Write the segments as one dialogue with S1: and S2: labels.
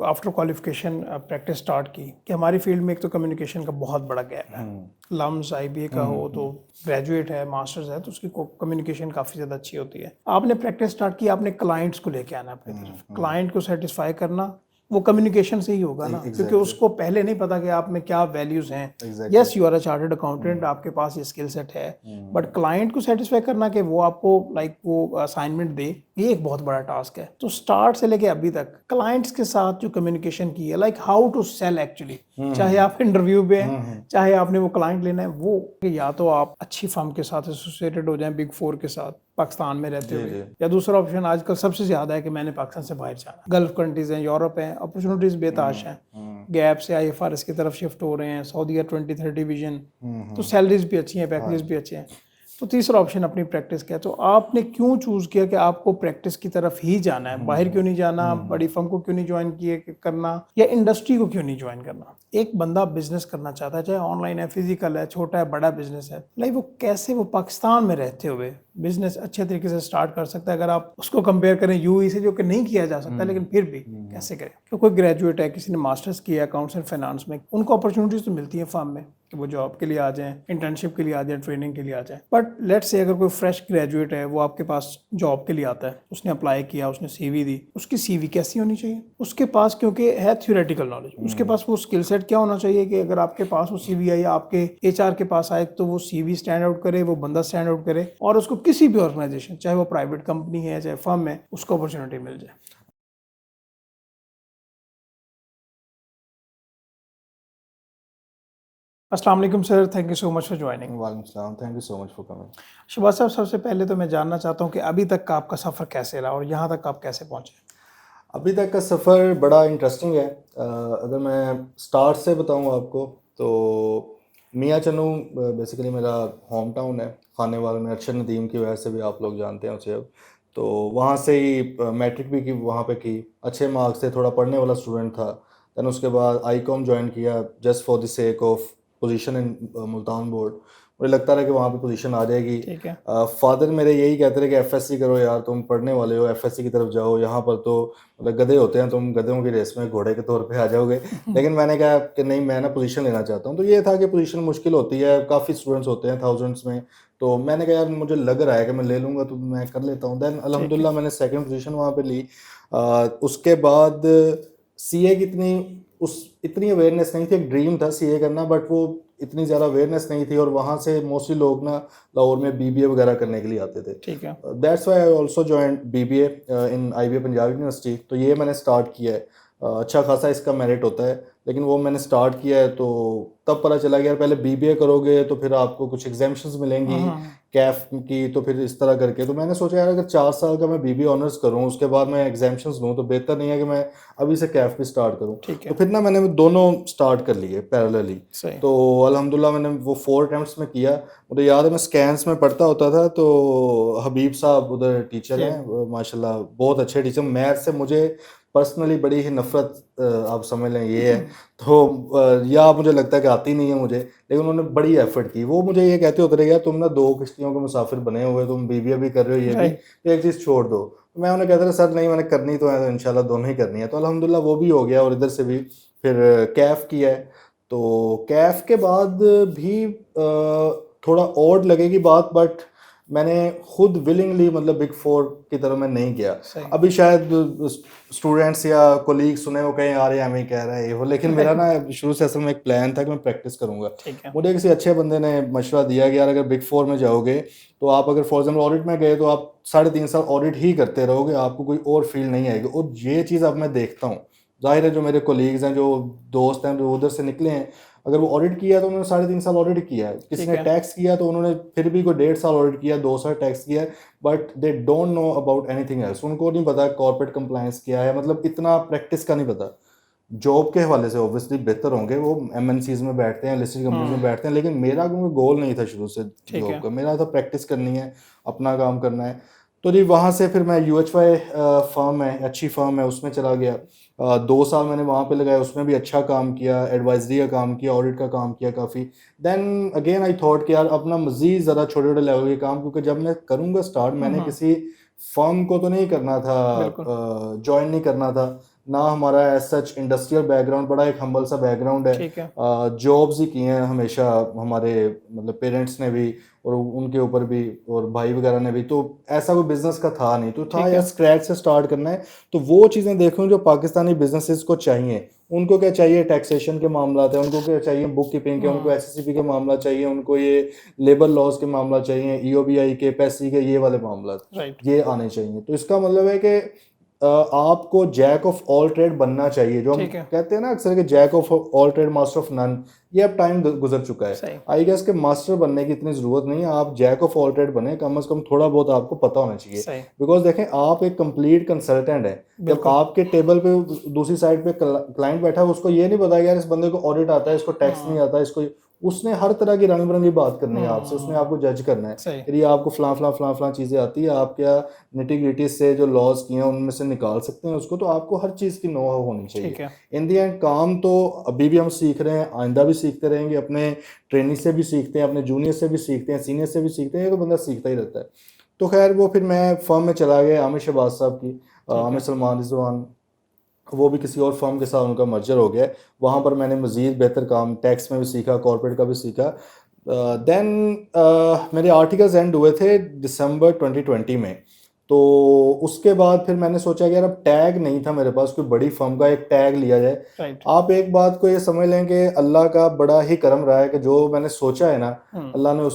S1: After qualification practice start की कि हमारी फील्ड में एक तो कम्युनिकेशन का बहुत बड़ा गैप है। लम्स आईबीए का हो तो ग्रेजुएट है, मास्टर्स है, तो उसकी कम्युनिकेशन काफ़ी ज़्यादा अच्छी होती है। आपने प्रैक्टिस स्टार्ट की, आपने क्लाइंट्स को लेके आना अपनी तरफ, क्लाइंट को सेटिस्फाई करना, वो कम्युनिकेशन से ही होगा ना, क्योंकि उसको पहले नहीं पता कि आप में क्या वैल्यूज हैं। Yes, you are a chartered accountant, आपके पास ये स्किल सेट है, बट क्लाइंट को सेटिस्फाई करना कि वो आपको वो असाइनमेंट दे, ये एक बहुत बड़ा टास्क है। तो स्टार्ट से लेके अभी तक क्लाइंट्स के साथ जो कम्युनिकेशन की है, like how to sell actually, चाहे आप इंटरव्यू पे हैं, चाहे आपने वो क्लाइंट लेना है, वो या तो आप अच्छी फर्म के साथ एसोसिएटेड हो जाएं, बिग 4 के साथ पाकिस्तान में रहते हुए, या दूसरा ऑप्शन आजकल सबसे ज्यादा है कि मैंने पाकिस्तान से बाहर जाना। गल्फ कंट्रीज हैं, यूरोप हैं, अपॉर्चुनिटीज बेताश हैं, गैप से आईएफआरएस की तरफ शिफ्ट हो रहे हैं, सऊदीया 2030 विजन, तो सैलरीज भी अच्छी हैं, पैकेजेस भी अच्छे हैं। तो तीसरा ऑप्शन अपनी प्रैक्टिस का है। तो आपने क्यों चूज किया कि आपको प्रैक्टिस की तरफ ही जाना है, बाहर क्यों नहीं जाना, बड़ी फर्म को क्यों नहीं ज्वाइन किए करना, या इंडस्ट्री को क्यों नहीं ज्वाइन करना? एक बंदा बिजनेस करना चाहता है, चाहे ऑनलाइन है, फिजिकल है, छोटा है, बड़ा बिजनेस है, लाइक वो कैसे वो पाकिस्तान में रहते हुए बिजनेस अच्छे तरीके से स्टार्ट कर सकता है? अगर आप उसको कंपेयर करें यूएई से, जो कि नहीं किया जा सकता, लेकिन फिर भी कैसे करें? क्योंकि कोई ग्रेजुएट है, किसी ने मास्टर्स किया अकाउंट्स एंड फाइनेंस में, उनको अपॉर्चुनिटीज तो मिलती है फर्म में कि वो जॉब के लिए आ जाएं, इंटर्नशिप के लिए आ जाएं, ट्रेनिंग के लिए आ जाएं। बट लेट्स से अगर कोई फ्रेश ग्रेजुएट है, वो आपके पास जॉब के लिए आता है, उसने अप्लाई किया, उसने सीवी दी, उसकी सीवी कैसी होनी चाहिए? उसके पास क्योंकि है थ्योरेटिकल नॉलेज, उसके पास वो स्किल सेट क्या होना चाहिए कि अगर आपके पास वो सीवी आई, आपके एचआर के पास आए, तो वो सीवी स्टैंड आउट करे, वो बंदा स्टैंड आउट करे, और उसको किसी भी ऑर्गेनाइजेशन, चाहे वो प्राइवेट कंपनी है, चाहे फर्म है, उसको अपॉर्चुनिटी मिल जाए। अस्सलाम वालेकुम sir, thank you so much for joining.
S2: वालेकुम सलाम, thank you so much for coming.
S1: Shahbaz साहब, सबसे पहले तो मैं जानना चाहता हूँ कि अभी तक का आपका सफ़र कैसे रहा और यहाँ तक आप कैसे पहुँचे?
S2: अभी तक का सफ़र बड़ा इंटरेस्टिंग है। अगर मैं स्टार्ट से बताऊँ आपको तो मियाँ चन्नू बेसिकली मेरा होम टाउन है। खानेवाल में अरशद नदीम की वजह से भी आप लोग जानते हैं उसे अब। तो वहाँ से ही मैट्रिक भी की वहाँ पे की, अच्छे मार्क्स से, थोड़ा पढ़ने वाला स्टूडेंट था। दैन उसके बाद आईकॉम ज्वाइन किया just for the sake of position in Multan board. मुझे लगता था कि वहाँ पे पोजीशन आ जाएगी।
S1: ठीक है।
S2: फादर मेरे यही कहते थे कि एफएससी करो यार, तुम पढ़ने वाले हो, एफएससी की तरफ जाओ, यहाँ पर तो मतलब गधे होते हैं, तुम गधों की रेस में घोड़े के तौर पे आ जाओगे। लेकिन मैंने कहा कि नहीं, मैं ना पोजीशन लेना चाहता हूँ। तो ये था कि पोजीशन मुश्किल होती है, काफ़ी स्टूडेंट्स होते हैं थाउजेंड्स में। तो मैंने कहा यार मुझे लग रहा है कि मैं ले लूँगा, तो मैं कर लेता हूँ। दैन अल्हम्दुलिल्लाह मैंने सेकंड पोजीशन वहाँ पे ली। उसके बाद सीए की इतनी अवेयरनेस नहीं थी। एक ड्रीम था सीए करना, बट वो इतनी ज़्यादा अवेयरनेस नहीं थी, और वहाँ से मोस्टली लोग ना लाहौर में बीबीए वगैरह करने के लिए आते थे।
S1: ठीक है।
S2: That's why I also joined BBA in IBA Punjab university. तो ये मैंने स्टार्ट किया है। अच्छा खासा इसका मेरिट होता है, लेकिन वो मैंने स्टार्ट किया है। तो तब पता चला कि यार पहले बीबीए करोगे तो फिर आपको कुछ एग्जाम्शंस मिलेंगी कैफ की, तो फिर इस तरह करके। तो मैंने सोचा यार अगर 4 साल का मैं बीबीए ऑनर्स करूँ, उसके बाद मैं एग्जाम्शंस लूँ, तो बेहतर नहीं है कि मैं अभी से कैफ भी स्टार्ट करूँ। तो फिर ना मैंने दोनों स्टार्ट कर लिए पैरेलली। तो अल्हम्दुलिल्लाह मैंने वो 4 अटेम्प्ट्स में किया। मुझे याद है मैं स्कैंस में पढ़ता होता था, तो हबीब साहब उधर टीचर हैं माशाल्लाह, बहुत अच्छे टीचर। मैथ से मुझे पर्सनली बड़ी ही नफरत आप समझ लें ये है। तो या मुझे लगता है कि आती नहीं है मुझे, लेकिन उन्होंने बड़ी एफर्ट की। वो मुझे ये कहते होते रहे यार तुम ना 2 किश्तियों के मुसाफिर बने हुए, तुम बीबीए भी कर रहे हो, ये भी, तो एक चीज़ छोड़ दो। तो मैं उन्हें कहता था सर नहीं, मैंने करनी तो है, तो इंशाल्लाह दोनों ही करनी है। तो अल्हम्दुलिल्लाह वो भी हो गया, और इधर से भी फिर कैफ किया है। तो कैफ के बाद भी थोड़ा ऑड लगेगी बात, बट मैंने खुद विलिंगली मतलब बिग 4 की तरफ मैं नहीं गया। अभी शायद स्टूडेंट्स या कोलीग सुने वो कहें यार ये हमें कह रहा है ये वो, लेकिन मेरा ना शुरू से असल में एक प्लान था कि मैं प्रैक्टिस करूंगा। मुझे किसी अच्छे बंदे ने मशवरा दिया कि यार अगर बिग 4 में जाओगे, तो आप अगर फॉर एग्जाम्पल ऑडिट में गए, तो आप 3.5 साल ऑडिट ही करते रहोगे, आपको कोई और फील्ड नहीं आएगी। और ये चीज़ अब मैं देखता हूँ, जाहिर है जो मेरे कोलीग्स हैं, जो दोस्त हैं, जो उधर से निकले हैं, अगर वो ऑडिट किया तो उन्होंने 3.5 साल ऑडिट किया है। किसी ने टैक्स किया तो उन्होंने फिर भी कोई 1.5 साल ऑडिट किया, 2 साल टैक्स किया है, but they don't know about anything else. उनको नहीं पता कॉर्पोरेट कंप्लायंस क्या है, मतलब इतना प्रैक्टिस का नहीं पता। जॉब के हवाले से ऑब्वियसली बेहतर होंगे, वो एमएनसीज में बैठते हैं, लिस्टेड कंपनीज में बैठते हैं, लेकिन मेरा कोई गोल नहीं था शुरू से जॉब का। मेरा था प्रैक्टिस करनी है, अपना काम करना है। तो जी वहाँ से फिर मैं यूएचवाई फर्म है, अच्छी फर्म है, उसमें चला गया। 2 साल मैंने वहाँ पे लगाया, उसमें भी अच्छा काम किया, एडवाइजरी का काम किया, ऑडिट का काम किया काफ़ी। देन अगेन आई थॉट कि यार अपना मज़ीद ज़्यादा छोटे छोटे लेवल के काम, क्योंकि जब मैं करूँगा स्टार्ट, मैंने किसी फर्म को तो नहीं करना था, ज्वाइन नहीं करना था। ना हमारा एज सच इंडस्ट्रियल बैकग्राउंड, बड़ा एक हम्बल सा बैकग्राउंड है।
S1: ठीक है।
S2: जॉब्स ही की हैं हमेशा हमारे मतलब पेरेंट्स ने भी और उनके ऊपर भी और भाई वगैरह ने भी, तो ऐसा कोई बिजनेस का था नहीं, तो था
S1: ठीक
S2: यार
S1: है।
S2: स्क्रैच से स्टार्ट करना है। तो वो चीज़ें देखूं जो पाकिस्तानी बिजनेसेस को चाहिए। उनको क्या चाहिए, टैक्सेशन के मामला है, उनको क्या चाहिए बुक कीपिंग के, उनको एसएससीपी के मामला चाहिए, उनको ये लेबर लॉज के मामला चाहिए, ईओबीआई के, पैसी के, ये वाले मामला
S1: राइट।
S2: ये आने चाहिए। तो इसका मतलब है कि आपको जैक ऑफ ऑल ट्रेड बनना चाहिए, जो हम
S1: ठीक है।
S2: कहते हैं ना अक्सर कि jack of all trade master of none. ये अब टाइम गुजर चुका है।
S1: सही।
S2: आई गेस के मास्टर बनने की इतनी जरूरत नहीं है, आप जैक ऑफ ऑल ट्रेड बने, कम से कम थोड़ा बहुत आपको पता होना चाहिए।
S1: सही।
S2: बिकॉज देखें, आप एक कंप्लीट कंसल्टेंट है। जब
S1: बिल्कुल।
S2: आपके टेबल पे दूसरी साइड पे क्लाइंट बैठा है, उसको ये नहीं पता यार इस बंदे को ऑडिट आता है, इसको टैक्स नहीं आता, इसको उसने हर तरह की रंग बिरंगी बात करनी है आपसे, उसने आपको जज करना है।
S1: सही।
S2: फिर ये आपको फलां फलां फलां फलां चीज़ें आती है, आप क्या निटी ग्रिटी से जो लॉज किए हैं उनमें से निकाल सकते हैं उसको, तो आपको हर चीज़ की नो हाउ होनी चाहिए।
S1: ठीक है।
S2: इन दी एंड काम तो अभी भी हम सीख रहे हैं, आइंदा भी सीखते रहेंगे, अपने ट्रेनिंग से भी सीखते हैं, अपने जूनियर से भी सीखते हैं, सीनियर से भी सीखते हैं, ये तो बंदा सीखता ही रहता है। तो खैर वो फिर मैं फर्म में चला गया आमिर शहबाज साहब की, आमिर सलमान रिजवान, वो भी किसी और फर्म के साथ उनका मर्जर हो गया। वहाँ पर मैंने मज़ीद बेहतर काम टैक्स में भी सीखा, कॉर्पोरेट का भी सीखा। देन मेरे आर्टिकल्स एंड हुए थे दिसंबर 2020 में। तो उसके बाद फिर मैंने सोचा कि यार अब टैग नहीं था मेरे पास कोई बड़ी फर्म का, एक टैग लिया जाए।
S1: राइट।
S2: आप एक बात को ये समझ लें कि अल्लाह का बड़ा ही करम रहा है कि जो मैंने सोचा है ना, अल्लाह ने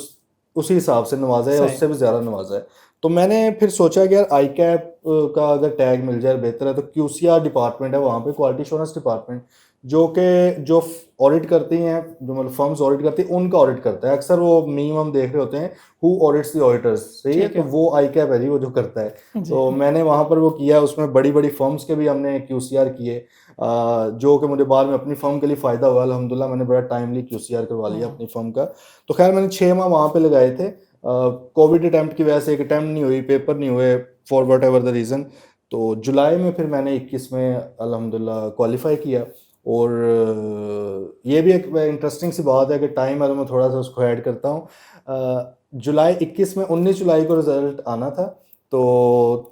S2: उसी हिसाब से नवाजा है,
S1: सही।
S2: उससे भी ज़्यादा नवाजा है। तो मैंने फिर सोचा कि यार आई कैप का अगर टैग मिल जाए बेहतर है। तो क्यूसीआर डिपार्टमेंट है वहाँ पे, क्वालिटी एश्योरेंस डिपार्टमेंट, जो ऑडिट करती हैं, जो मतलब फर्म्स ऑडिट करती हैं उनका ऑडिट करता है। अक्सर वो मीम हम देख रहे होते हैं, हु ऑडिट्स द ऑडिटर्स, सही है,
S1: ठीक
S2: तो
S1: है।
S2: वो आई कैप है जी, वो जो करता है।
S1: जी।
S2: तो मैंने वहाँ पर वो किया, उसमें बड़ी बड़ी फर्म्स के भी हमने क्यूसीआर किए, जो कि मुझे बाद में अपनी फर्म के लिए फ़ायदा हुआ अल्हम्दुलिल्लाह। मैंने बड़ा टाइमली क्यूसीआर करवा लिया अपनी फर्म का। तो खैर मैंने 6 माह वहाँ पे लगाए थे। कोविड अटैम्प्ट की वजह से एक अटैम्प्ट नहीं हुई, पेपर नहीं हुए, for what ever the reason. तो जुलाई में फिर मैंने 21 में अल्हम्दुलिल्लाह क्वालिफाई किया। और ये भी एक इंटरेस्टिंग सी बात है कि टाइम है तो मैं थोड़ा सा उसको ऐड करता हूँ। जुलाई 21 में 19 जुलाई को रिजल्ट आना था। तो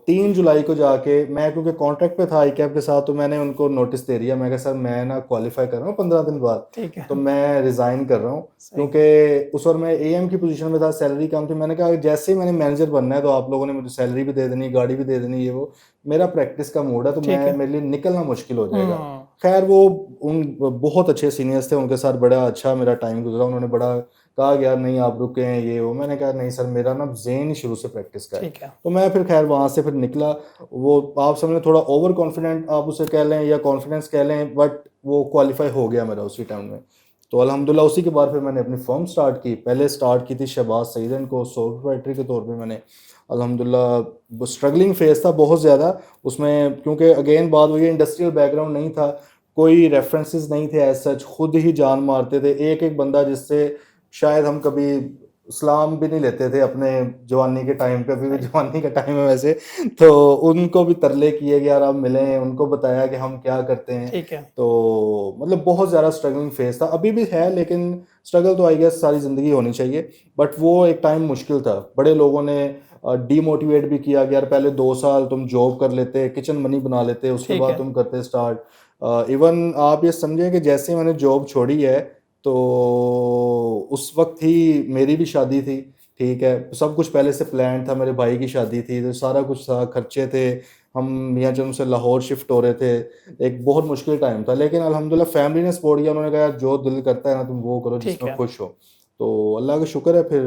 S2: 3 जुलाई को जाके मैं, क्योंकि कॉन्ट्रैक्ट पे था आई कैप के साथ, तो मैंने उनको नोटिस दे दिया। मैं कहा सर मैं ना क्वालिफाई कर रहा हूँ 15 दिन बाद,
S1: ठीक है।
S2: तो मैं रिज़ाइन कर रहा हूँ।
S1: सही।
S2: क्योंकि उस और मैं एएम की पोजीशन में था, सैलरी कम थी। मैंने कहा जैसे ही मैंने मैनेजर बनना है तो आप लोगों ने मुझे सैलरी भी दे देनी, गाड़ी भी दे देनी, ये वो मेरा प्रैक्टिस का मूड है, तो
S1: ठीक
S2: मैं
S1: है।
S2: मेरे लिए निकलना मुश्किल हो जाएगा। खैर वो उन बहुत अच्छे सीनियर्स थे, उनके साथ बड़ा अच्छा मेरा टाइम गुजरा। उन्होंने बड़ा कहा कि यार नहीं आप रुके हैं, ये वो। मैंने कहा नहीं सर, मेरा ना ज़हन ही शुरू से प्रैक्टिस का है।
S1: ठीक है।
S2: तो मैं फिर खैर वहाँ से फिर निकला। वो आप समझे थोड़ा ओवर कॉन्फिडेंट आप उसे कह लें या कॉन्फिडेंस कह लें, बट वो क्वालिफाई हो गया मेरा उसी टाइम में। तो अल्हम्दुलिल्लाह उसी के बाद फिर मैंने अपनी फर्म स्टार्ट की। पहले स्टार्ट की थी शहबाज सईदन को सोल प्रोप्राइटरी के तौर पे। मैंने अल्हम्दुलिल्लाह स्ट्रगलिंग फेज था बहुत ज़्यादा उसमें, क्योंकि अगेन बात वही, इंडस्ट्रियल बैकग्राउंड नहीं था, कोई रेफरेंसेस नहीं थे एज सच, खुद ही जान मारते थे एक एक बंदा जिससे शायद हम कभी सलाम भी नहीं लेते थे अपने जवानी के टाइम पे। अभी भी जवानी का टाइम है वैसे, तो उनको भी तरले किए कि यार आप मिलें, उनको बताया कि हम क्या करते हैं।
S1: ठीक है।
S2: तो मतलब बहुत ज़्यादा स्ट्रगलिंग फेज था, अभी भी है, लेकिन स्ट्रगल तो आई गेस सारी ज़िंदगी होनी चाहिए। बट वो एक टाइम मुश्किल था। बड़े लोगों ने डीमोटिवेट भी किया कि यार पहले 2 साल तुम जॉब कर लेते, किचन मनी बना लेते, उसके
S1: ठीक
S2: बाद
S1: है।
S2: तुम करते स्टार्ट। इवन आप ये समझें कि जैसे ही मैंने जॉब छोड़ी है, तो उस वक्त ही मेरी भी शादी थी। ठीक है, सब कुछ पहले से प्लान था, मेरे भाई की शादी थी, तो सारा कुछ था, खर्चे थे। हम मियाँ जम से लाहौर शिफ्ट हो रहे थे। एक बहुत मुश्किल टाइम था, लेकिन अल्हम्दुलिल्लाह फैमिली ने सपोर्ट किया। उन्होंने कहा यार जो दिल करता है ना तुम वो करो
S1: ठीक
S2: जिसमें
S1: है।
S2: खुश हो। तो अल्लाह का शुक्र है फिर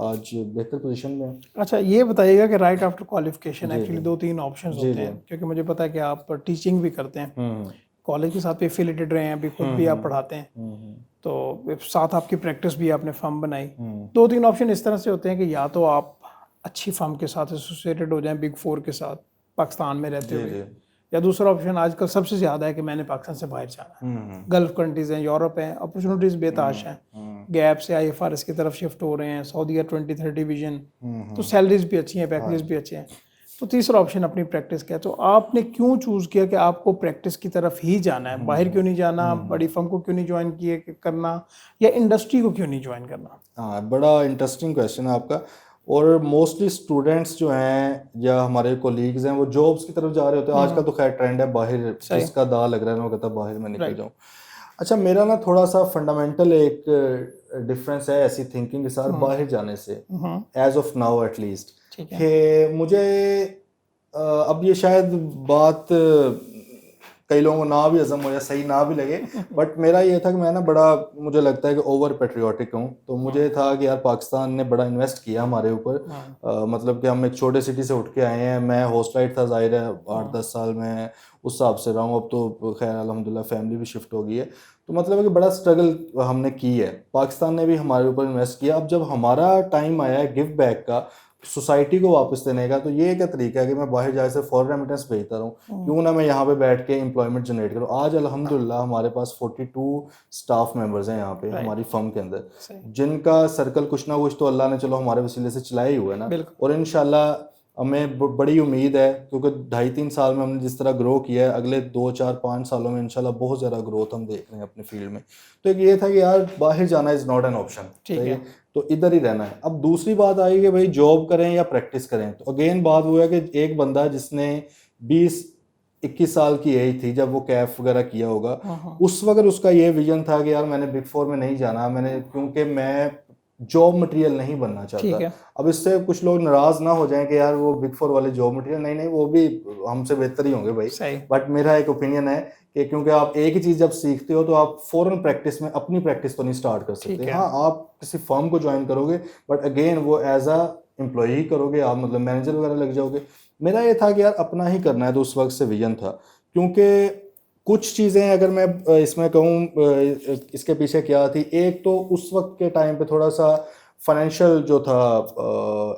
S2: आज बेहतर पोजीशन में है।
S1: अच्छा ये बताइएगा कि राइट आफ्टर क्वालिफिकेशन
S2: जी
S1: एक्चुअली
S2: जी
S1: 2-3 ऑप्शंस
S2: जी
S1: होते
S2: जी।
S1: हैं, क्योंकि मुझे पता है कि आप टीचिंग भी करते हैं,
S2: हम्म
S1: कॉलेज के साथ भी एफिलेटेड रहे हैं, अभी खुद
S2: हम्म
S1: भी आप
S2: हम्म
S1: पढ़ाते हैं,
S2: हम्म
S1: तो साथ आपकी प्रैक्टिस भी आपने फर्म बनाई।
S2: हम्म
S1: 2-3 ऑप्शन इस तरह से होते हैं कि या तो आप अच्छी फर्म के साथ एसोसिएटेड हो जाएं, बिग 4 के साथ पाकिस्तान में रहते
S2: जी
S1: हुए,
S2: जी।
S1: या दूसरा ऑप्शन आजकल सबसे ज़्यादा है कि मैंने पाकिस्तान से बाहर जाना है।
S2: हम्म
S1: गल्फ कंट्रीज़ हैं, यूरोप हैं, अपॉर्चुनिटीज़ बेताश हैं, गैप से आईएफआरएस की तरफ शिफ्ट हो रहे हैं, सऊदीया 2030 विजन, तो सैलरीज भी अच्छी हैं, पैकेजेस भी अच्छे हैं। तो तीसरा ऑप्शन अपनी प्रैक्टिस का है। तो आपने क्यों चूज़ किया कि आपको प्रैक्टिस की तरफ ही जाना है, बाहर क्यों नहीं जाना, बड़ी फर्म को क्यों नहीं ज्वाइन किए करना, या इंडस्ट्री को क्यों नहीं ज्वाइन करना?
S2: हाँ, बड़ा इंटरेस्टिंग क्वेश्चन है आपका। और मोस्टली स्टूडेंट्स जो हैं या हमारे कोलीग्स हैं वो जॉब्स की तरफ जा रहे होते हैं। आजकल तो खैर ट्रेंड है बाहर,
S1: सही।
S2: जिसका दाव लग रहा है ना वो कहता है बाहर मैं निकल
S1: राइट।
S2: जाऊं। अच्छा, मेरा ना थोड़ा सा फंडामेंटल एक डिफरेंस है ऐसी थिंकिंग के साथ बाहर जाने से, एज ऑफ नाउ एटलीस्ट,
S1: ठीक है।
S2: कि मुझे अब ये शायद बात कई लोगों को ना भी हजम हो या सही ना भी लगे, बट मेरा ये था कि मैं ना बड़ा, मुझे लगता है कि ओवर पेट्रियाटिक हूँ। तो मुझे था कि यार पाकिस्तान ने बड़ा इन्वेस्ट किया हमारे ऊपर, मतलब कि हम एक छोटे सिटी से उठ के आए हैं। मैं हॉस्टलाइट था, जाहिर है 8-10 साल में उस हिसाब से रहा हूँ। अब तो खैर अल्हम्दुलिल्लाह फैमिली भी शिफ्ट हो गई है। तो मतलब है कि बड़ा स्ट्रगल हमने की है, पाकिस्तान ने भी हमारे ऊपर इन्वेस्ट किया। अब जब हमारा टाइम आया है गिव बैक का, सोसाइटी को वापस देने का, तो ये क्या तरीका है कि मैं बाहर जाके सिर्फ फॉरेन रेमिटेंस भेजता रहूँ? क्यों ना मैं यहाँ पे बैठ के एम्प्लॉयमेंट जनरेट करूँ। आज अल्हम्दुलिल्लाह हमारे पास 42 स्टाफ मेंबर्स हैं यहाँ पे हमारी फर्म के अंदर, जिनका सर्कल कुछ ना कुछ तो अल्लाह ने चलो हमारे वसीले से चलाया ही हुआ है ना। और इंशाल्लाह हमें बड़ी उम्मीद है, क्योंकि 2.5-3 साल में हमने जिस तरह ग्रो किया है, अगले 2-4-5 सालों में इंशाल्लाह बहुत ज़्यादा ग्रोथ हम देख रहे हैं अपने फील्ड में। तो एक ये था कि यार बाहर जाना इज़ नॉट एन ऑप्शन,
S1: ठीक है।
S2: तो इधर ही रहना है। अब दूसरी बात आई कि भाई जॉब करें या प्रैक्टिस करें, तो अगेन बात वो है कि एक बंदा जिसने 20-21 साल की एज थी जब वो कैफ वगैरह किया होगा, उस वक्त उसका ये विजन था कि यार मैंने बिग फोर में नहीं जाना, मैंने, क्योंकि मैं जॉब मटेरियल नहीं बनना चाहता। अब इससे कुछ लोग नाराज ना हो जाएं कि यार वो बिग फोर वाले जॉब मटेरियल, नहीं नहीं, वो भी हमसे बेहतर ही होंगे भाई। बट मेरा एक ओपिनियन है कि क्योंकि आप एक ही चीज जब सीखते हो तो आप फौरन प्रैक्टिस में अपनी प्रैक्टिस तो नहीं स्टार्ट कर सकते। हाँ, आप किसी फर्म को ज्वाइन करोगे, बट अगेन वो एज अ एम्प्लॉय करोगे आप, मतलब मैनेजर वगैरह लग जाओगे। मेरा ये था कि यार अपना ही करना है, तो उस वक्त से विजन था। क्योंकि कुछ चीज़ें अगर मैं इसमें कहूँ इसके पीछे क्या थी, एक तो उस वक्त के टाइम पे थोड़ा सा फाइनेंशियल जो था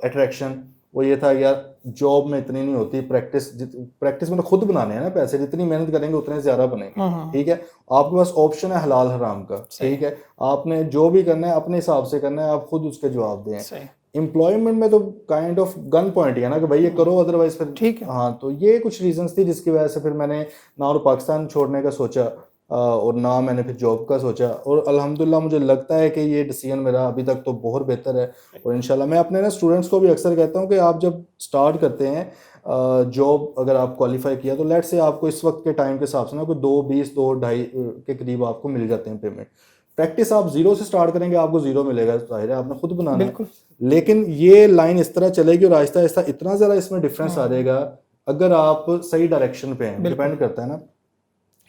S2: अट्रैक्शन, वो ये था यार जॉब में इतनी नहीं होती, प्रैक्टिस में तो खुद बनाने हैं ना पैसे, जितनी मेहनत करेंगे उतने ज़्यादा बनेंगे। ठीक है, आपके पास ऑप्शन है हलाल हराम का, ठीक है, आपने जो भी करना है अपने हिसाब से करना है, आप खुद उसके जवाब दें। एम्प्लॉयमेंट में तो काइंड ऑफ गन पॉइंट ही है ना कि भाई ये करो, अदरवाइज फिर ठीक है। हाँ, तो ये कुछ रीजंस थी जिसकी वजह से फिर मैंने ना और पाकिस्तान छोड़ने का सोचा और ना मैंने फिर जॉब का सोचा। और अल्हम्दुलिल्लाह मुझे लगता है कि ये डिसीजन मेरा अभी तक तो बहुत बेहतर है। और इंशाल्लाह मैं अपने ना स्टूडेंट्स को भी अक्सर कहता हूँ कि आप जब स्टार्ट करते हैं जॉब, अगर आप क्वालिफाई किया तो लेट से आपको इस वक्त के टाइम के हिसाब से ना कोई 2.20 2.5 के करीब आपको मिल जाते हैं पेमेंट। प्रैक्टिस आप जीरो से स्टार्ट करेंगे, आपको जीरो मिलेगा, जाहिर है आपने खुद बनाना है। लेकिन ये लाइन इस तरह चलेगी और आहिस्ता आहिस्ता इतना ज़्यादा इसमें डिफरेंस आ जाएगा, अगर आप सही डायरेक्शन पे हैं, डिपेंड करता है ना,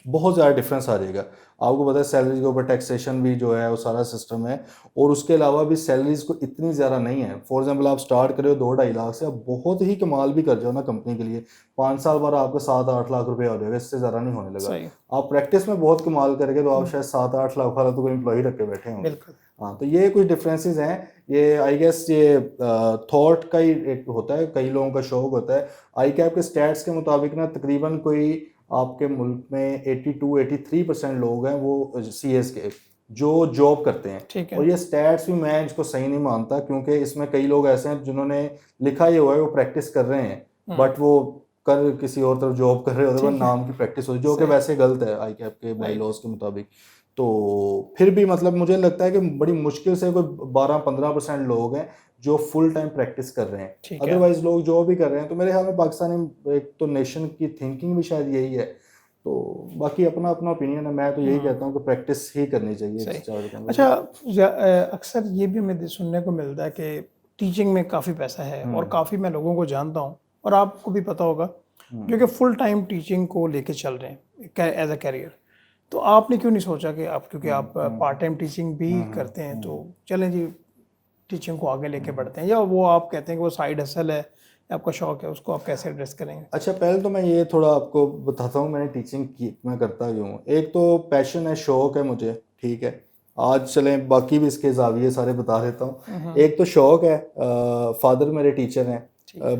S2: बहुत ज़्यादा डिफरेंस आ जाएगा। आपको पता है सैलरी के ऊपर टैक्सेशन भी जो है वो सारा सिस्टम है, और उसके अलावा भी सैलरीज को इतनी ज़्यादा नहीं है। फॉर एग्जांपल आप स्टार्ट करें 2-2.5 लाख से, आप बहुत ही कमाल भी कर जाओ ना कंपनी के लिए, 5 साल बाद आपका 7-8 लाख रुपये हो जाएगा, इससे ज़्यादा नहीं होने लगा। आप प्रैक्टिस में बहुत कमाल करेंगे तो आप शायद 7-8 लाख वाला तो कोई एम्प्लॉय रख के बैठे होंगे। हाँ, तो ये कुछ डिफरेंसेस हैं। ये आई गेस ये थॉट का ही एक होता है, कई लोगों का शौक होता है। आई कैप के स्टैट्स के मुताबिक ना तकरीबन कोई आपके मुल्क में 82-83% लोग हैं वो CS के जो जॉब करते हैं। और ये स्टैट्स भी मैं इसको सही नहीं मानता, क्योंकि इसमें कई लोग ऐसे हैं जिन्होंने लिखा ही हुआ है वो प्रैक्टिस कर रहे हैं, बट वो कर किसी और तरफ जॉब कर रहे होते हैं, नाम की प्रैक्टिस होती है, जो कि वैसे गलत है आई कैप के बाई लॉज के मुताबिक। तो फिर भी मतलब मुझे लगता है कि बड़ी मुश्किल से कोई 12-15% लोग हैं जो फुल टाइम प्रैक्टिस कर रहे हैं, अदरवाइज लोग जो भी कर रहे हैं। तो मेरे ख्याल में पाकिस्तानी एक तो नेशन की थिंकिंग भी शायद यही है। तो बाकी अपना अपना ओपिनियन है, मैं तो यही कहता हूँ कि प्रैक्टिस ही करनी चाहिए।
S1: अच्छा, अक्सर ये भी हमें सुनने को मिलता है कि टीचिंग में काफ़ी पैसा है, और काफ़ी मैं लोगों को जानता हूँ और आपको भी पता होगा जो कि फुल टाइम टीचिंग को लेके चल रहे हैं एज अ कैरियर। तो आपने क्यों नहीं सोचा कि आप, क्योंकि आप पार्ट टाइम टीचिंग भी करते हैं, तो चलें जी टीचिंग को आगे लेके बढ़ते हैं, या वो आप कहते हैं कि वो साइड हसल है, आपका शौक है, उसको आप कैसे एड्रेस करेंगे?
S2: अच्छा, पहले तो मैं ये थोड़ा आपको बताता हूँ मैंने टीचिंग की मैं करता क्यों हूँ। एक तो पैशन है, शौक है मुझे, ठीक है। आज चलें बाकी भी इसके जाविये सारे बता देता हूँ। एक तो शौक है, फादर मेरे टीचर हैं,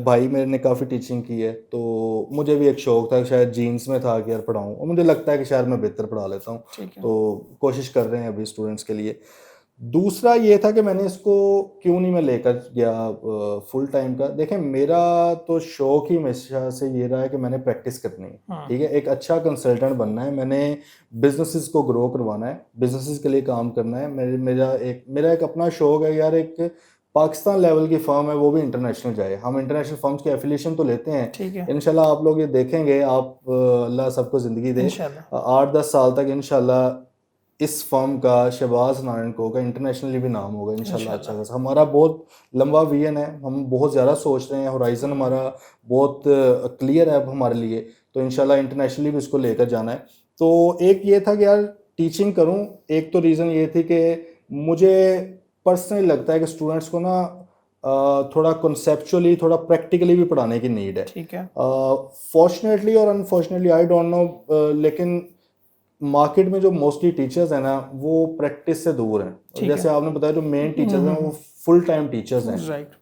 S2: भाई मेरे ने काफ़ी टीचिंग की है, तो मुझे भी एक शौक था, शायद जीन्स में था कि यार पढ़ाऊँ, और मुझे लगता है कि शायद मैं बेहतर पढ़ा लेता हूँ, तो कोशिश कर रहे हैं अभी स्टूडेंट्स के लिए। दूसरा ये था कि मैंने इसको क्यों नहीं मैं लेकर गया फुल टाइम का। देखें, मेरा तो शौक ही हमेशा से ये रहा है कि मैंने प्रैक्टिस करनी है, ठीक है, एक अच्छा कंसल्टेंट बनना है, मैंने बिजनेसेस को ग्रो करवाना है, बिजनेसेस के लिए काम करना है। मेरा एक अपना शौक है यार, एक पाकिस्तान लेवल की फर्म है वो भी इंटरनेशनल जाए। हम इंटरनेशनल फर्म्स की एफिलिएशन तो लेते हैं,
S1: ठीक है
S2: इंशाल्लाह आप लोग ये देखेंगे, आप अल्लाह सबको ज़िंदगी दे,
S1: इंशाल्लाह
S2: 8-10 साल तक इंशाल्लाह इस फर्म का, शहबाज नारायण को का इंटरनेशनली भी नाम होगा इंशाल्लाह। अच्छा
S1: इंशाल्लाह
S2: खासा हमारा बहुत लंबा विजन है, हम बहुत ज़्यादा सोच रहे हैं, होराइजन हमारा बहुत क्लियर है अब हमारे लिए, तो इंशाल्लाह इंटरनेशनली भी इसको लेकर जाना है। तो एक ये था कि यार टीचिंग करूं, एक तो रीज़न ये थी कि मुझे पर्सनली लगता है कि स्टूडेंट्स को ना थोड़ा कॉन्सेप्चुअली, थोड़ा प्रैक्टिकली भी पढ़ाने की नीड है।
S1: ठीक है
S2: फॉर्चुनेटली और अनफॉर्चुनेटली आई डोंट नो, लेकिन मार्केट में जो मोस्टली टीचर्स हैं ना वो प्रैक्टिस से दूर हैं। और
S1: ठीक
S2: जैसे
S1: है
S2: आपने बताया जो मेन टीचर्स हैं वो फुल टाइम टीचर्स हैं।
S1: राइट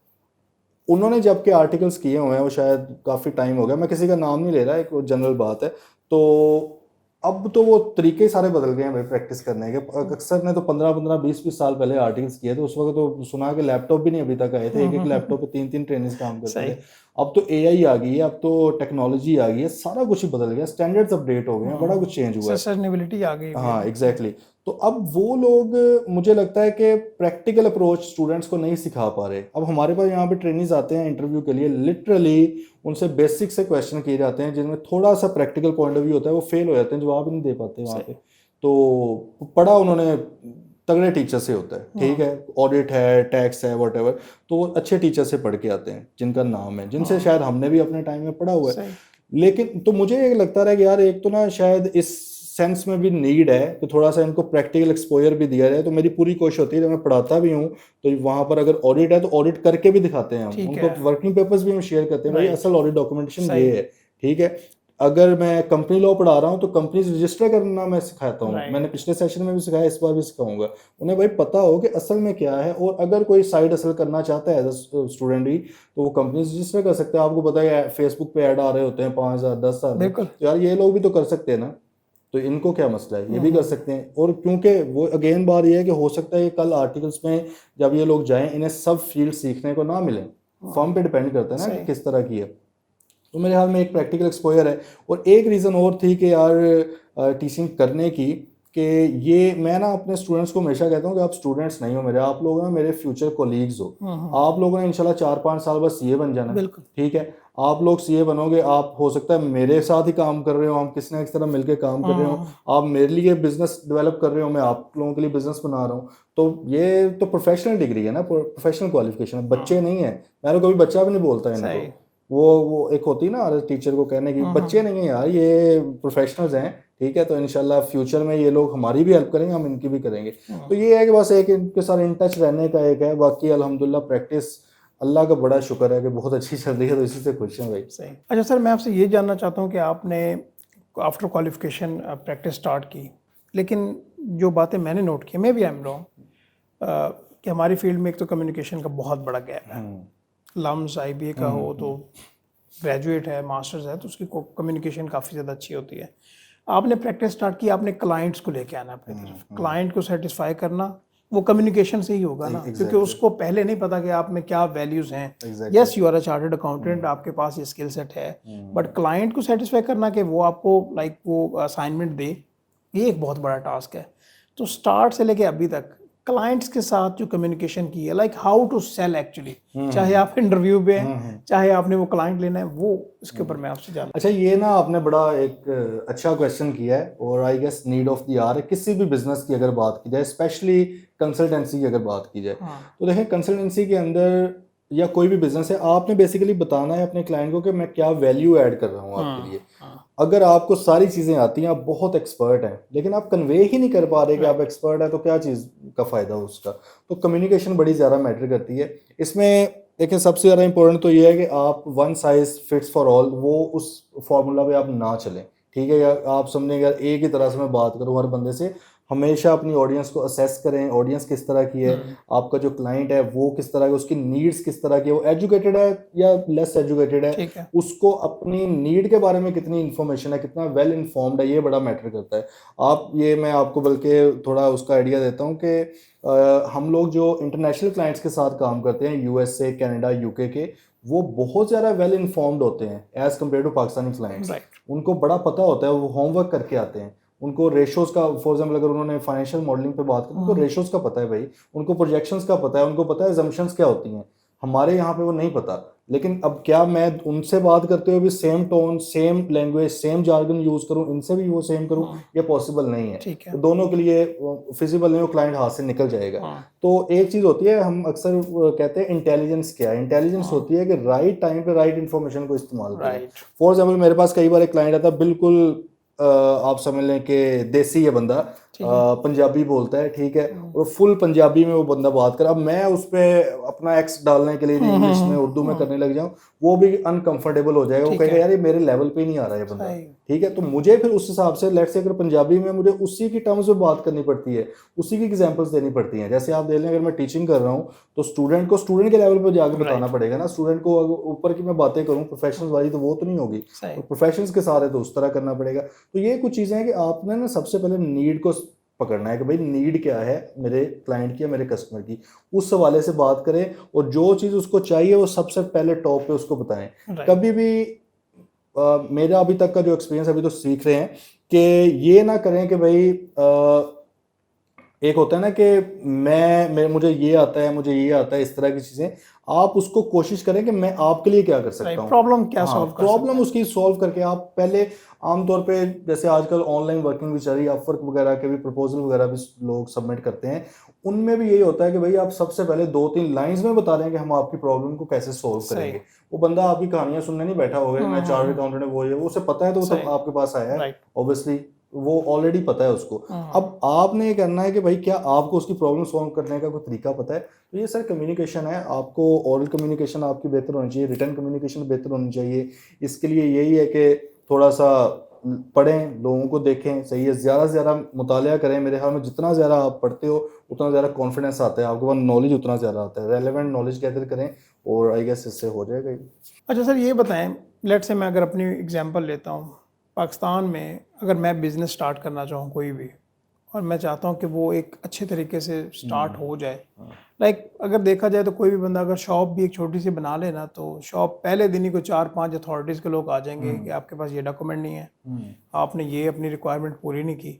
S2: उन्होंने जबकि आर्टिकल्स किए हुए हैं, वो शायद काफ़ी टाइम हो गया, मैं किसी का नाम नहीं ले रहा, एक जनरल बात है, तो अब तो वो तरीके सारे बदल गए हैं भाई प्रैक्टिस करने के। अक्सर ने तो 15-15 20-20 साल पहले आर्टिकल्स किए थे, उस वक्त तो सुना के लैपटॉप भी नहीं अभी तक आए थे, एक एक लैपटॉप पे 3-3 ट्रेनर्स काम करते
S1: सही
S2: थे। अब तो एआई आ गई है, अब तो टेक्नोलॉजी आ गई है, सारा कुछ ही बदल गया, स्टैंडर्ड्स अपडेट हो गए हैं, बड़ा कुछ चेंज हुआ है।
S1: सस्टेनेबिलिटी आ गई
S2: हाँ एग्जैक्टली तो अब वो लोग, मुझे लगता है कि प्रैक्टिकल अप्रोच स्टूडेंट्स को नहीं सिखा पा रहे। अब हमारे पास यहाँ पे ट्रेनिंग्स आते हैं इंटरव्यू के लिए, लिटरली उनसे बेसिक से क्वेश्चन किए जाते हैं जिनमें थोड़ा सा प्रैक्टिकल पॉइंट ऑफ व्यू होता है, वो फेल हो जाते हैं, जवाब ही नहीं दे पाते वहाँ पे। तो पढ़ा उन्होंने तगड़े टीचर से होता है, ठीक है, ऑडिट है, टैक्स है, वट तो वो अच्छे टीचर से पढ़ के आते हैं जिनका नाम है, जिनसे शायद हमने भी अपने टाइम में पढ़ा हुआ है।
S1: सही
S2: लेकिन तो मुझे ये लगता रहा कि यार एक तो ना शायद इस सेंस में भी नीड है कि थोड़ा सा इनको प्रैक्टिकल एक्सपोजर भी दिया जाए। तो मेरी पूरी कोशिश होती है जब मैं पढ़ाता भी हूँ तो वहाँ पर अगर ऑडिट है तो ऑडिट करके भी दिखाते हैं हम
S1: ठीक
S2: उनको,
S1: है
S2: वर्किंग पेपर्स भी हम शेयर करते हैं, भाई
S1: राइट
S2: असल ऑडिट डॉक्यूमेंटेशन
S1: सही
S2: ये है, ठीक है। अगर मैं कंपनी लॉ पढ़ा रहा हूँ तो कंपनीज रजिस्टर करना मैं सिखाता हूँ, मैंने
S1: राइट
S2: पिछले सेशन में भी सिखाया, इस बार भी सिखाऊंगा। उन्हें भाई पता हो कि असल में क्या है, और अगर कोई साइड असल करना चाहता है एज अ स्टूडेंट ही तो वो कंपनी रजिस्टर कर सकते हैं। आपको पता है फेसबुक पे ऐड आ रहे होते हैं 5,000 10,000 में,
S1: बिल्कुल
S2: तो यार ये लोग भी तो कर सकते हैं ना, तो इनको क्या मसला है, ये भी कर सकते हैं। और क्योंकि वो अगेन बात ये है कि हो सकता है कि कल आर्टिकल्स में जब ये लोग जाएं इन्हें सब फील्ड सीखने को ना मिले, फर्म पे डिपेंड करता है ना कि
S1: सही
S2: किस तरह की है। तो मेरे ख्याल में एक प्रैक्टिकल एक्सपोजर है। और एक रीज़न और थी कि यार टीचिंग करने की, कि ये मैं ना अपने स्टूडेंट्स को हमेशा कहता हूँ कि आप स्टूडेंट्स नहीं हो मेरे, आप लोग ना मेरे फ्यूचर कोलीग्स हो। आप लोगों ने इंशाल्लाह 4-5 साल बाद सीए बन जाना है,
S1: बिल्कुल
S2: ठीक है। आप लोग सीए बनोगे, आप हो सकता है मेरे साथ ही काम कर रहे हो, हम किसी ना किसी तरह मिलकर काम कर रहे हो, आप मेरे लिए बिजनेस डेवलप कर रहे हो, मैं आप लोगों के लिए बिजनेस बना रहा हूँ। तो ये तो प्रोफेशनल डिग्री है ना, प्रोफेशनल क्वालिफिकेशन है, बच्चे नहीं है। मैंने कभी बच्चा भी नहीं बोलता इनको,
S1: सही
S2: वो एक होती है ना टीचर को कहने की, बच्चे नहीं है यार, ये प्रोफेशनल्स हैं, ठीक है। तो इंशाल्लाह फ्यूचर में ये लोग हमारी भी हेल्प करेंगे, हम इनकी भी करेंगे। तो ये है कि बस एक इनके साथ इन टच रहने का एक है, बाकी अल्हम्दुलिल्लाह प्रैक्टिस अल्लाह का बड़ा शुक्र है कि बहुत अच्छी चल रही है, तो इसी से खुश हैं भाई।
S1: सही अच्छा सर मैं आपसे ये जानना चाहता हूँ कि आपने आफ्टर क्वालिफिकेशन प्रैक्टिस स्टार्ट की, लेकिन जो बातें मैंने नोट की, maybe I am wrong, कि हमारी फील्ड में एक तो कम्युनिकेशन का बहुत बड़ा गैप है। लम्स आईबीए का हो तो ग्रेजुएट है, मास्टर्स है, तो उसकी कम्युनिकेशन काफ़ी ज़्यादा अच्छी होती है। आपने प्रैक्टिस स्टार्ट की, आपने क्लाइंट्स को लेके आना अपनी तरफ, क्लाइंट को सेटिस्फाई करना, वो कम्युनिकेशन से ही होगा ना, क्योंकि उसको पहले नहीं पता कि आप में क्या वैल्यूज़ हैं। Yes you are a chartered accountant, आपके पास ये स्किल सेट है, बट क्लाइंट को सेटिस्फाई करना कि वो आपको लाइक वो असाइनमेंट दे, ये एक बहुत बड़ा टास्क है। तो स्टार्ट से लेके अभी तक क्लाइंट्स के साथ जो कम्युनिकेशन की है, like how to sell actually, चाहे आप इंटरव्यू पे हैं, चाहे आपने वो क्लाइंट लेना है, वो इसके ऊपर मैं आपसे जानना।
S2: अच्छा, ये ना आपने बड़ा एक अच्छा क्वेश्चन किया है, और I guess need of the hour है किसी भी बिजनेस की अगर बात की जाए, स्पेशली कंसल्टेंसी की अगर बात की जाए। तो देखें कंसल्टेंसी के अंदर या कोई भी बिजनेस है, आपने बेसिकली बताना है अपने क्लाइंट को कि मैं क्या वैल्यू ऐड कर रहा हूँ आपके लिए। अगर आपको सारी चीज़ें आती हैं, आप बहुत एक्सपर्ट हैं, लेकिन आप कन्वे ही नहीं कर पा रहे कि आप एक्सपर्ट हैं, तो क्या चीज़ का फ़ायदा उसका। तो कम्युनिकेशन बड़ी ज़्यादा मैटर करती है इसमें। देखिए सबसे ज़्यादा इंपॉर्टेंट तो ये है कि आप one size fits for all, वो उस फॉर्मूला पे आप ना चलें, ठीक है। या आप समझें यार एक ही तरह से मैं बात करूँ हर बंदे से, हमेशा अपनी ऑडियंस को असेस करें, ऑडियंस किस तरह की है, आपका जो क्लाइंट है वो किस तरह का, उसकी नीड्स किस तरह की है, वो एजुकेटेड है या लेस एजुकेटेड है,
S1: ठीक है
S2: उसको अपनी नीड के बारे में कितनी इन्फॉर्मेशन है, कितना वेल इन्फॉर्म्ड है, ये बड़ा मैटर करता है। आप ये मैं आपको बल्कि थोड़ा उसका आइडिया देता हूँ कि हम लोग जो इंटरनेशनल क्लाइंट्स के साथ काम करते हैं, यूएसए, कनाडा, यूके के, वो बहुत ज़्यादा वेल इन्फॉर्म्ड होते हैं as compared to Pakistani clients.
S1: Right
S2: उनको बड़ा पता होता है, वो होमवर्क करके आते हैं, उनको रेशोज का, फॉर एग्जांपल अगर उन्होंने फाइनेंशियल मॉडलिंग पे बात की, उनको रेशोज का पता है भाई, उनको प्रोजेक्शंस का पता है, उनको पता है assumptions क्या होती हैं। हमारे यहाँ पे वो नहीं पता। लेकिन अब क्या मैं उनसे बात करते हुए भी same tone, same language, same jargon use करूं, इनसे भी वो सेम करूं? ये पॉसिबल नहीं है।
S1: ठीक है।
S2: तो दोनों के लिए फिजिबल नहीं, वो क्लाइंट हाथ से निकल जाएगा।
S1: हाँ।
S2: तो एक चीज होती है, हम अक्सर कहते हैं इंटेलिजेंस क्या है। इंटेलिजेंस होती है कि राइट टाइम पे राइट इन्फॉर्मेशन को इस्तेमाल करें।
S1: राइट।
S2: फॉर एग्जाम्पल मेरे पास कई बार एक क्लाइंट आता है, बिल्कुल आप समझ लें कि देसी है बंदा, पंजाबी बोलता है, ठीक है, और फुल पंजाबी में वो बंदा बात कर, अब मैं उस पर अपना एक्स डालने के लिए इंग्लिश में, उर्दू में करने लग जाऊं, वो भी अनकंफर्टेबल हो जाएगा। वो
S1: ठीक
S2: कहेगा
S1: है।
S2: यार ये मेरे लेवल पे ही नहीं आ रहा है बंदा,
S1: सही।
S2: ठीक है। तो मुझे फिर उस हिसाब से, लेट्स से अगर पंजाबी में मुझे उसी की टर्म्स में बात करनी पड़ती है, उसी की एग्जांपल्स देनी पड़ती हैं। जैसे आप देख लें, अगर मैं टीचिंग कर रहा हूँ तो स्टूडेंट को स्टूडेंट के लेवल पर जाकर बताना पड़ेगा ना। स्टूडेंट को अगर ऊपर की मैं बातें करूँ प्रोफेशनल्स वाली, तो वो तो नहीं होगी,
S1: सही।
S2: और प्रोफेशनल्स के साथ है तो उस तरह करना पड़ेगा। तो ये कुछ चीज़ें हैं कि आपने ना सबसे पहले नीड को पकड़ना है कि भाई नीड क्या है मेरे क्लाइंट की या मेरे कस्टमर की, उस हवाले से बात करें, और जो चीज़ उसको चाहिए वो सबसे पहले टॉप पे उसको बताएं। कभी भी मेरा अभी तक का जो एक्सपीरियंस, अभी तो सीख रहे हैं, कि ये ना करें कि भाई एक होता है ना कि मुझे ये आता है, मुझे ये आता है, इस तरह की चीजें। आप उसको कोशिश करें कि मैं आपके लिए क्या कर सकता हूँ,
S1: प्रॉब्लम क्या
S2: हाँ,
S1: सॉल्व कर
S2: प्रॉब्लम उसकी सॉल्व करके। आप पहले आमतौर पे, जैसे आजकल ऑनलाइन वर्किंग भी चल रही है, अपवर्क वगैरह के भी प्रपोजल वगैरह भी लोग सबमिट करते हैं, उनमें भी यही होता है कि भाई आप सबसे पहले 2-3 लाइंस में बता रहे हैं कि हम आपकी प्रॉब्लम को कैसे सॉल्व करेंगे। वो बंदा आपकी कहानियां सुनने नहीं बैठा होगा, मैं चार्टर्ड अकाउंटेंट है, वो है, वो उसे पता है, तो वो तब आपके पास आया है, ऑब्वियसली वो ऑलरेडी पता है उसको। अब आपने ये करना है कि भाई क्या आपको उसकी प्रॉब्लम सॉल्व करने का कोई तरीका पता है? तो ये सर कम्युनिकेशन है। आपको ओरल कम्युनिकेशन आपकी बेहतर होनी चाहिए, रिटर्न कम्युनिकेशन बेहतर होनी चाहिए। इसके लिए यही है कि थोड़ा सा पढ़ें, लोगों को देखें, सही है, ज़्यादा से ज़्यादा मुतालिया करें। मेरे ख्याल में जितना ज़्यादा आप पढ़ते हो उतना ज़्यादा कॉन्फिडेंस आता है, आपके पास नॉलेज उतना ज़्यादा आता है। रेलेवेंट नॉलेज गैदर करें और आई गेस इससे हो जाएगा।
S1: अच्छा सर, ये बताएं, लेट से मैं अगर अपनी एग्जांपल लेता हूँ, पाकिस्तान में अगर मैं बिज़नेस स्टार्ट करना चाहूँ कोई भी, और मैं चाहता हूँ कि वो एक अच्छे तरीके से स्टार्ट हो जाए, लाइक अगर देखा जाए तो कोई भी बंदा अगर शॉप भी एक छोटी सी बना लेना, तो शॉप पहले दिन ही कोई 4-5 अथॉरिटीज़ के लोग आ जाएंगे कि आपके पास ये डॉक्यूमेंट नहीं है, आपने ये अपनी रिक्वायरमेंट पूरी नहीं की,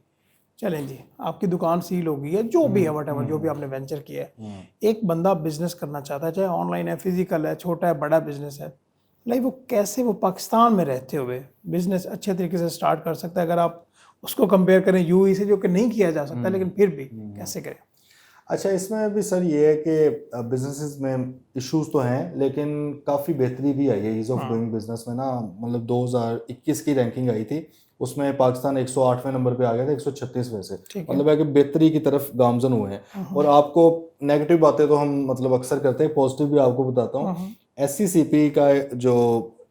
S1: चलें जी आपकी दुकान सील होगी, या जो भी है वट जो भी आपने वेंचर किया है। एक बंदा बिजनेस करना चाहता है, चाहे ऑनलाइन है, फिजिकल है, छोटा है, बड़ा बिजनेस है, लाइक वो कैसे वो पाकिस्तान में रहते हुए बिजनेस अच्छे तरीके से स्टार्ट कर सकता है? अगर आप उसको कंपेयर करें यूएई से, जो कि नहीं किया जा सकता, लेकिन फिर भी कैसे करें?
S2: अच्छा, इसमें भी सर ये है कि बिजनेसेस में इश्यूज तो हैं, लेकिन काफ़ी बेहतरी भी आई है ईज़ ऑफ डूइंग बिजनेस में ना। मतलब 2021 की रैंकिंग आई थी, उसमें पाकिस्तान 108वें नंबर पे आ गया था 136वें से। मतलब है कि बेहतरी की तरफ गामजन हुए हैं। और आपको नेगेटिव बातें तो हम मतलब अक्सर करते हैं, पॉजिटिव भी आपको बताता हूँ। SCCP का जो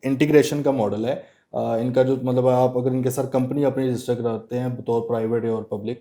S2: इंटीग्रेशन का मॉडल है, इनका जो मतलब आप अगर इनके साथ कंपनी अपनी रजिस्टर कराते हैं बतौर प्राइवेट और पब्लिक,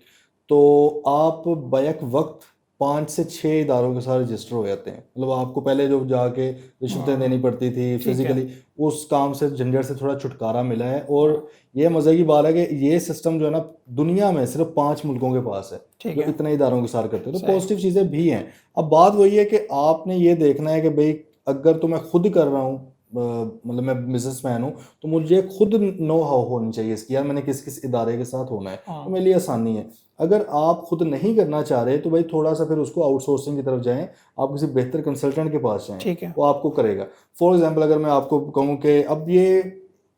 S2: तो आप बैक वक्त 5 से 6 इदारों के साथ रजिस्टर हो जाते हैं। मतलब आपको पहले जो जाके रिश्वतें देनी पड़ती थी फिजिकली, उस काम से, झंझट से थोड़ा छुटकारा मिला है। और ये मज़े की बात है कि ये सिस्टम जो है ना, दुनिया में सिर्फ 5 मुल्कों के पास है जो इतने इदारों के साथ करते हैं। तो पॉजिटिव चीज़ें भी हैं। अब बात वही है कि आपने ये देखना है कि भाई अगर तो मैं खुद कर रहा हूँ, मतलब मैं बिजनेसमैन हूँ, तो मुझे खुद नो हाउ होनी चाहिए इसकी, यार मैंने किस किस इदारे के साथ होना है, तो मेरे लिए आसानी है। अगर आप खुद नहीं करना चाह रहे तो भाई थोड़ा सा फिर उसको आउटसोर्सिंग की तरफ जाएं, आप किसी बेहतर कंसल्टेंट के पास जाएं, वो आपको करेगा। फॉर एग्जांपल अगर मैं आपको कहूँ कि अब ये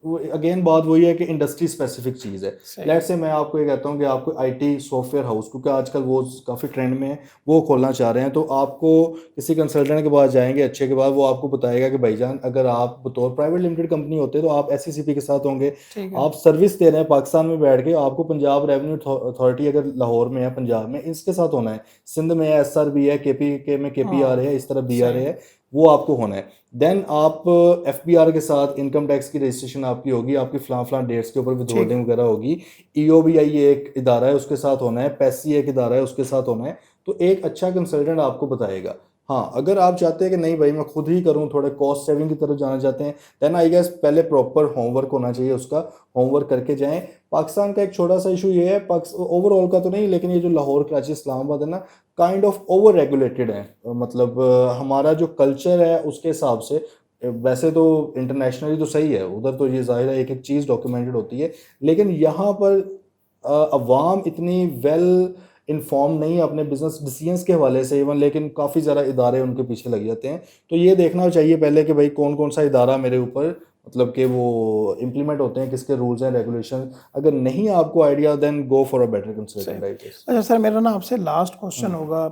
S2: अगेन बात वही है कि इंडस्ट्री स्पेसिफिक चीज़ है। लेट्स से मैं आपको ये कहता हूँ कि आपको आईटी सॉफ्टवेयर हाउस, क्योंकि आजकल वो काफ़ी ट्रेंड में है, वो खोलना चाह रहे हैं, तो आपको किसी कंसल्टेंट के पास जाएंगे अच्छे के बाद, वो आपको बताएगा कि भाईजान अगर आप बतौर प्राइवेट लिमिटेड कंपनी होते तो आप SCCP के साथ होंगे, आप सर्विस दे रहे हैं पाकिस्तान में बैठ के, आपको पंजाब रेवेन्यू अथॉरिटी अगर लाहौर में है, पंजाब में, इसके साथ होना है, सिंध में है SRB है, KPK में KPR है, इस तरह BRA है, वो आपको होना है। देन आप FBR के साथ इनकम टैक्स की रजिस्ट्रेशन आपकी होगी, आपकी फलां डेट्स के ऊपर विथहोल्डिंग वगैरह होगी। EOBI एक इदारा है, उसके साथ होना है। PESI एक इदारा है, उसके साथ होना है। तो एक अच्छा कंसल्टेंट आपको बताएगा। हाँ, अगर आप चाहते हैं कि नहीं भाई मैं खुद ही करूँ, थोड़े कॉस्ट सेविंग की तरफ जाना चाहते हैं, देन आई गेस पहले प्रॉपर होमवर्क होना चाहिए, उसका होमवर्क करके जाएं। पाकिस्तान का एक छोटा सा इशू ये है, ओवरऑल का तो नहीं, लेकिन ये जो लाहौर, कराची, इस्लामाबाद है ना, काइंड ऑफ ओवर रेगुलेटेड है। मतलब हमारा जो कल्चर है उसके हिसाब से, वैसे तो इंटरनेशनली तो सही है, उधर तो ये जाहिर है एक एक चीज़ डॉक्यूमेंटेड होती है, लेकिन यहाँ पर अवाम इतनी वेल इन्फॉर्म नहीं है अपने बिजनेस डिसीजंस के हवाले से इवन, लेकिन काफ़ी ज़्यादा इदारे उनके पीछे लग जाते हैं। तो ये देखना चाहिए पहले कि भाई कौन कौन सा इदारा मेरे ऊपर मतलब कि वो इम्प्लीमेंट होते हैं, किसके रूल्स एंड रेगुलेशन। अगर नहीं आपको idea then go for a better consultant, right.
S1: अच्छा सर, मेरा ना आपसे लास्ट क्वेश्चन होगा,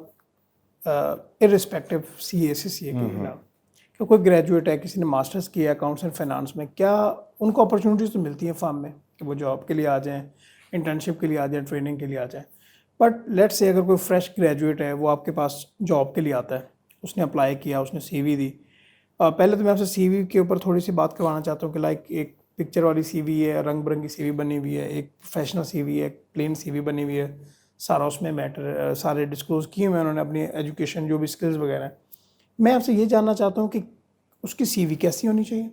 S1: इररिस्पेक्टिव सीए से सीए के खिलाफ, कि कोई ग्रेजुएट है, किसी ने मास्टर्स किया अकाउंट्स एंड फाइनेंस में, क्या उनको अपॉर्चुनिटीज़ तो मिलती हैं फार्म में कि वो जॉब के लिए आ जाएं, इंटर्नशिप के लिए आ जाएं, ट्रेनिंग के लिए आ जाएं? बट लेट्स से अगर कोई फ्रेश ग्रेजुएट है, वो आपके पास जॉब के लिए आता है, उसने अप्लाई किया, उसने सीवी दी। पहले तो मैं आपसे सीवी के ऊपर थोड़ी सी बात करवाना चाहता हूँ कि लाइक एक पिक्चर वाली सीवी है, रंग बिरंगी सीवी बनी हुई है, एक प्रोफेशनल सीवी है, एक प्लेन सीवी बनी हुई है, सारा उसमें मैटर सारे डिस्क्लोज किए हुए हैं उन्होंने, अपनी एजुकेशन जो भी स्किल्स वगैरह हैं। मैं आपसे ये जानना चाहता हूँ कि उसकी सीवी कैसी होनी चाहिए,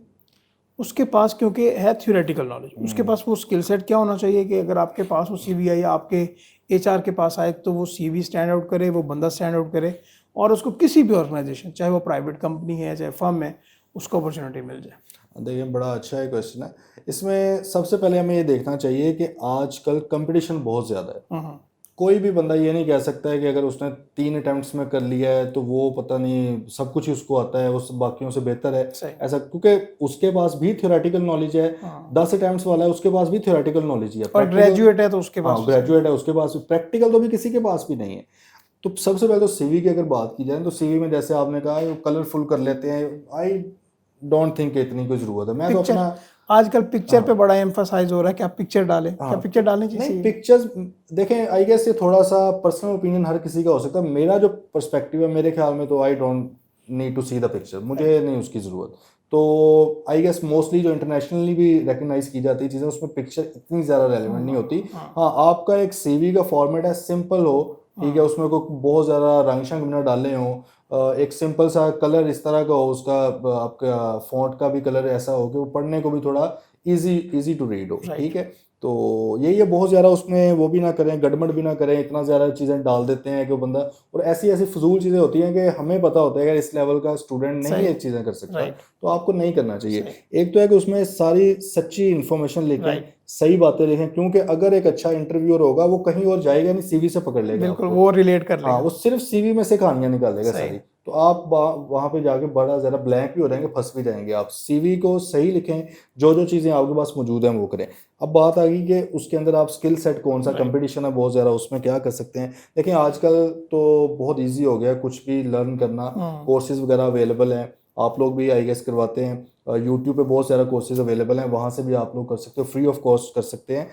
S1: उसके पास क्योंकि है थ्योरेटिकल नॉलेज, उसके पास वो स्किल सेट क्या होना चाहिए कि अगर आपके पास वो सीवी आई या आपके एचआर के पास आए तो वो सीवी स्टैंड आउट करे, वो बंदा स्टैंड आउट करे और उसको किसी भी ऑर्गेनाइजेशन, चाहे वो प्राइवेट कंपनी है चाहे फर्म है, उसको अपॉर्चुनिटी मिल जाए।
S2: देखिए बड़ा अच्छा है क्वेश्चन है। इसमें सबसे पहले हमें ये देखना चाहिए कि आजकल कंपटीशन बहुत ज़्यादा है। कोई भी बंदा ये नहीं कह सकता है कि अगर उसने 3 अटेम्प्ट्स में कर लिया है तो वो पता नहीं सब कुछ ही उसको आता है, उस बाकियों से बेहतर है ऐसा, क्योंकि उसके पास भी थ्योरेटिकल नॉलेज है। 10 अटेम्प्ट्स वाला है, उसके पास भी थ्योरेटिकल नॉलेज ही है।
S1: और ग्रेजुएट है तो उसके पास,
S2: ग्रेजुएट है उसके पास प्रैक्टिकल तो भी किसी के पास भी नहीं है। तो सबसे पहले तो सीवी की अगर बात की जाए तो सीवी में जैसे आपने कहा कलरफुल कर लेते हैं, आई डोंट थिंक इतनी कोई ज़रूरत है। मैं तो अपना
S1: आजकल पिक्चर पे बड़ा एम्फसाइज हो रहा है कि आप पिक्चर डालें, क्या पिक्चर डालनी चाहिए?
S2: नहीं, पिक्चर्स देखें, आई गेस ये थोड़ा सा पर्सनल ओपिनियन हर किसी का हो सकता है। मेरा जो पर्सपेक्टिव है, मेरे ख्याल में तो I don't need to see the picture, मुझे नहीं उसकी ज़रूरत। तो आई गेस मोस्टली जो इंटरनेशनली भी रिकग्नाइज की जाती है चीज़ें, उसमें पिक्चर इतनी ज़्यादा रेलिवेंट नहीं होती। हाँ, आपका एक सीवी का फॉर्मेट है, सिंपल हो, ठीक है, उसमें कोई बहुत ज़्यादा रंग शंग ना डाले हों, एक सिंपल सा कलर इस तरह का हो, उसका आपका फॉन्ट का भी कलर ऐसा हो कि वो पढ़ने को भी थोड़ा इजी टू रीड हो, ठीक है। तो यही है, बहुत ज़्यादा उसमें वो भी ना करें, गड़बड़ भी ना करें, इतना ज़्यादा चीज़ें डाल देते हैं कि वो बंदा, और ऐसी ऐसी फजूल चीज़ें होती हैं कि हमें पता होता है कि इस लेवल का स्टूडेंट नहीं ये चीज़ें कर सकता, तो आपको नहीं करना चाहिए। एक तो है कि उसमें सारी सच्ची इन्फॉर्मेशन लिखें, सही बातें लिखें, क्योंकि अगर एक अच्छा इंटरव्यूअर होगा वो कहीं और जाएगा नहीं, सीवी से पकड़ लेगा,
S1: बिल्कुल वो रिलेट कर लेगा।
S2: हाँ, वो सिर्फ सीवी में से कहानियां निकालेगा सारी। तो आप वहाँ पे जाके बड़ा ज़्यादा ब्लैंक भी हो जाएंगे, फंस भी जाएंगे। आप सीवी को सही लिखें, जो जो चीज़ें आपके पास मौजूद हैं वो करें। अब बात आ गई कि उसके अंदर आप स्किल सेट कौन सा, कंपटीशन है बहुत ज़्यादा, उसमें क्या कर सकते हैं। देखिए आजकल तो बहुत ईजी हो गया कुछ भी लर्न करना, कोर्सेज वगैरह अवेलेबल हैं, आप लोग भी आई गेस करवाते हैं। यूट्यूब पे बहुत सारा कोर्सेज अवेलेबल हैं, वहाँ से भी आप लोग कर सकते हो, फ्री ऑफ कॉस्ट कर सकते हैं।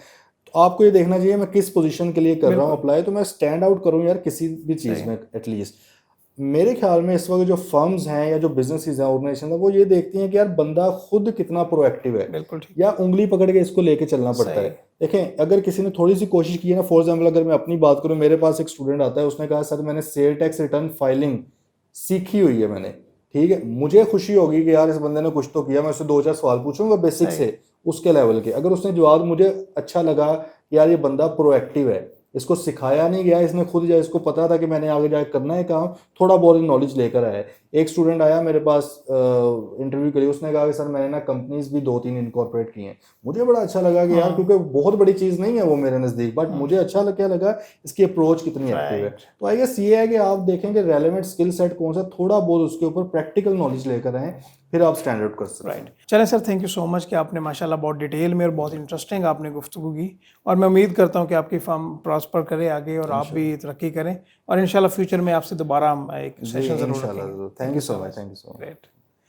S2: तो आपको ये देखना चाहिए मैं किस पोजीशन के लिए कर रहा हूँ अप्लाई, तो मैं स्टैंड आउट करूँ यार किसी भी चीज़ में एटलीस्ट। मेरे ख्याल में इस वक्त जो फर्म्स हैं या जो बिजनेसेस हैं, ऑर्गेनाइजेशन है, वो ये देखती हैं कि यार बंदा खुद कितना प्रोएक्टिव है, या उंगली पकड़ के इसको लेके चलना पड़ता है। देखें, अगर किसी ने थोड़ी सी कोशिश की है ना, फॉर एग्जाम्पल अगर मैं अपनी बात करूँ, मेरे पास एक स्टूडेंट आता है, उसने कहा सर मैंने सेल टैक्स रिटर्न फाइलिंग सीखी हुई है मैंने, ठीक है, मुझे खुशी होगी कि यार इस बंदे ने कुछ तो किया। मैं उससे 2-4 सवाल पूछूंगा बेसिक से, उसके लेवल के। अगर उसने जवाब मुझे अच्छा लगा कि यार ये बंदा प्रोएक्टिव है, इसको सिखाया नहीं गया, इसने खुद जाए, इसको पता था कि मैंने आगे जाके करना है काम, थोड़ा बहुत नॉलेज लेकर आया है। एक स्टूडेंट आया मेरे पास इंटरव्यू के लिए, उसने कहा कि सर मैंने ना कंपनीज भी 2-3 इनकॉर्पोरेट की हैं। मुझे बड़ा अच्छा लगा कि यार, क्योंकि बहुत बड़ी चीज़ नहीं है वो मेरे नज़दीक, बट मुझे अच्छा क्या लगा, इसकी अप्रोच कितनी एक्टिव है। तो आई गेस ये है कि आप देखेंगे रेलेवेंट स्किल सेट कौन सा, थोड़ा बहुत उसके ऊपर प्रैक्टिकल नॉलेज लेकर आए, फिर आप स्टैंड आउट कर सकते हैं।
S1: चलें sir, thank you so much कि आपने माशाल्लाह बहुत डिटेल में और बहुत इंटरेस्टिंग आपने गुफ्तगू की, और मैं उम्मीद करता हूँ कि आपकी फर्म प्रॉस्पर करे आगे और आप भी तरक्की करें, और इंशाल्लाह फ्यूचर में आपसे दोबारा हम एक सेशन जरूर रखेंगे।
S2: Thank you so much.
S1: Great.